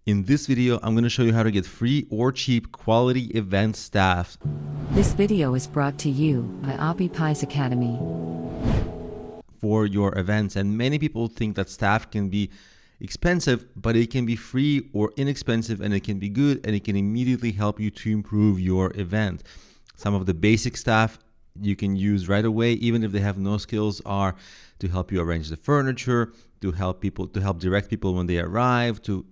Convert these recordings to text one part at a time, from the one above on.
In this video, I'm going to show you how to get free or cheap quality event staff. This video is brought to you by Appy Pie Academy For your events, and many people think that staff can be expensive, but it can be free or inexpensive, and it can be good, and it can immediately help you to improve your event. Some of the basic staff you can use right away, even if they have no skills, are to help you arrange the furniture, to help direct people when they arrive, to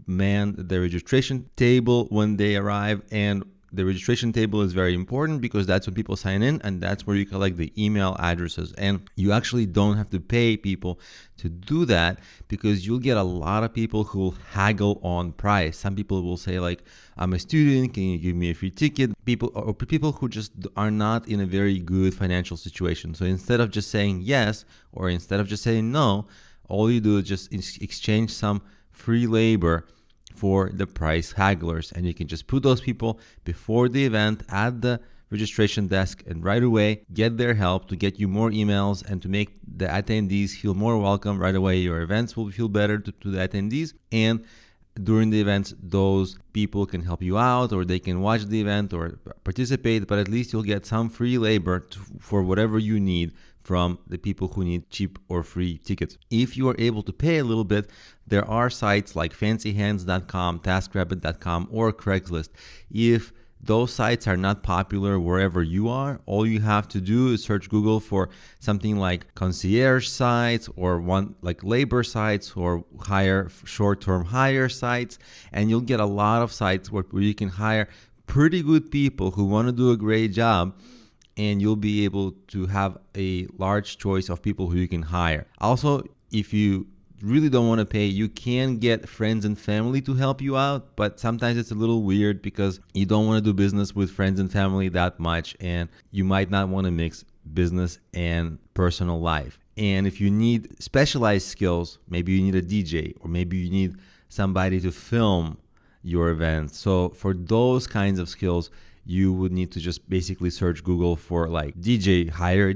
man the registration table when they arrive. And the registration table is very important because that's when people sign in, and that's where you collect the email addresses. And you actually don't have to pay people to do that, because you'll get a lot of people who will haggle on price. Some people will say, like, I'm a student, can you give me a free ticket? People who just are not in a very good financial situation. So instead of just saying yes, or instead of just saying no, all you do is just exchange some free labor for the price hagglers, and you can just put those people before the event at the registration desk and right away get their help to get you more emails and to make the attendees feel more welcome right away. Your events will feel better to the attendees, and during the events those people can help you out, or they can watch the event or participate, but at least you'll get some free labor for whatever you need from the people who need cheap or free tickets. If you are able to pay a little bit, there are sites like fancyhands.com, taskrabbit.com, or Craigslist. If those sites are not popular wherever you are, all you have to do is search Google for something like concierge sites, or one like labor sites, or short-term hire sites, and you'll get a lot of sites where you can hire pretty good people who want to do a great job, and you'll be able to have a large choice of people who you can hire. Also, if you really don't want to pay, you can get friends and family to help you out, but sometimes it's a little weird because you don't want to do business with friends and family that much, and you might not want to mix business and personal life. And if you need specialized skills, maybe you need a DJ, or maybe you need somebody to film your event. So for those kinds of skills, you would need to just basically search Google for like DJ, hire a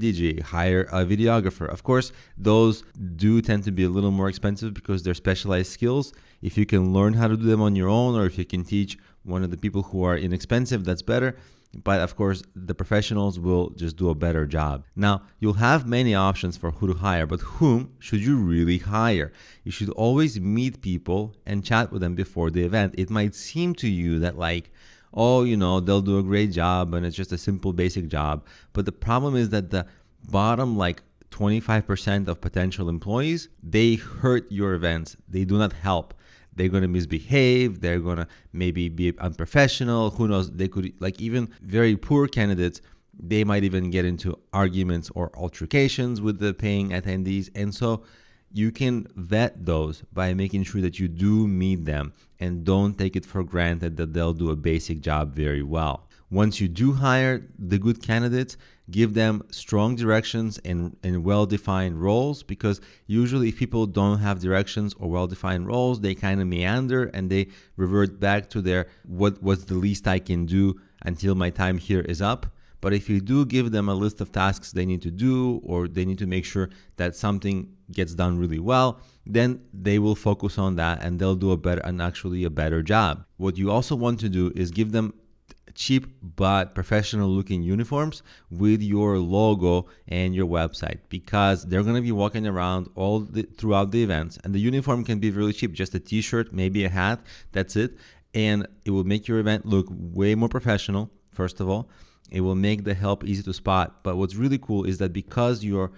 videographer. Of course, those do tend to be a little more expensive because they're specialized skills. If you can learn how to do them on your own, or if you can teach one of the people who are inexpensive, that's better. But of course, the professionals will just do a better job. Now, you'll have many options for who to hire, but whom should you really hire? You should always meet people and chat with them before the event. It might seem to you that, like, oh, they'll do a great job and it's just a simple basic job. But the problem is that the bottom 25% of potential employees, they hurt your events. They do not help. They're going to misbehave. They're going to maybe be unprofessional. Who knows? They could, even very poor candidates, they might even get into arguments or altercations with the paying attendees. And so you can vet those by making sure that you do meet them and don't take it for granted that they'll do a basic job very well. Once you do hire the good candidates, give them strong directions and well-defined roles, because usually if people don't have directions or well-defined roles, they kind of meander and they revert back to their what's the least I can do until my time here is up. But if you do give them a list of tasks they need to do, or they need to make sure that something gets done really well, then they will focus on that and they'll do a better job. What you also want to do is give them cheap but professional looking uniforms with your logo and your website, because they're going to be walking around throughout the events, and the uniform can be really cheap, just a t-shirt, maybe a hat, that's it, and it will make your event look way more professional. First of all, it will make the help easy to spot. But what's really cool is that because your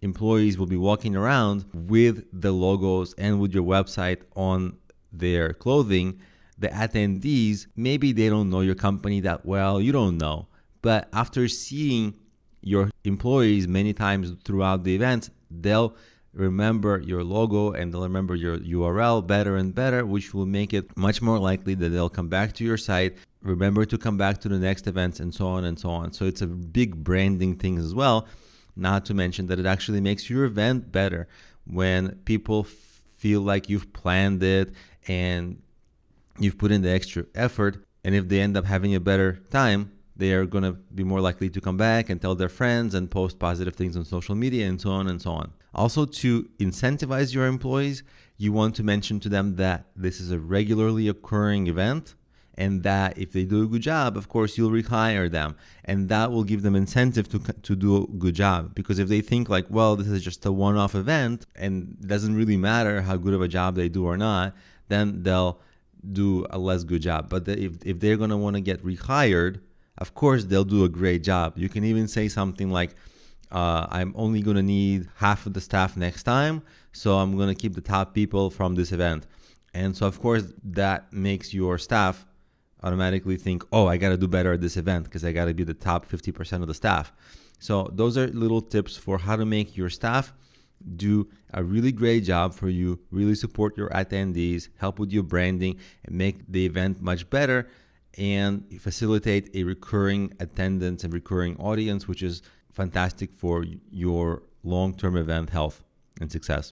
employees will be walking around with the logos and with your website on their clothing, the attendees, maybe they don't know your company that well, you don't know. But after seeing your employees many times throughout the events, they'll remember your logo and they'll remember your URL better and better, which will make it much more likely that they'll come back to your site, remember to come back to the next events, and so on and so on. So it's a big branding thing as well, not to mention that it actually makes your event better when people feel like you've planned it and you've put in the extra effort. And if they end up having a better time, they are going to be more likely to come back and tell their friends and post positive things on social media, and so on and so on. Also, to incentivize your employees, You want to mention to them that this is a regularly occurring event, and that if they do a good job, of course, you'll rehire them. And that will give them incentive to do a good job. Because if they think like, well, this is just a one-off event and it doesn't really matter how good of a job they do or not, then they'll do a less good job. But if they're going to want to get rehired, of course, they'll do a great job. You can even say something like, I'm only going to need half of the staff next time, so I'm going to keep the top people from this event. And so, of course, that makes your staff automatically think, oh, I got to do better at this event because I got to be the top 50% of the staff. So those are little tips for how to make your staff do a really great job for you, really support your attendees, help with your branding, and make the event much better, and facilitate a recurring attendance and recurring audience, which is fantastic for your long-term event health and success.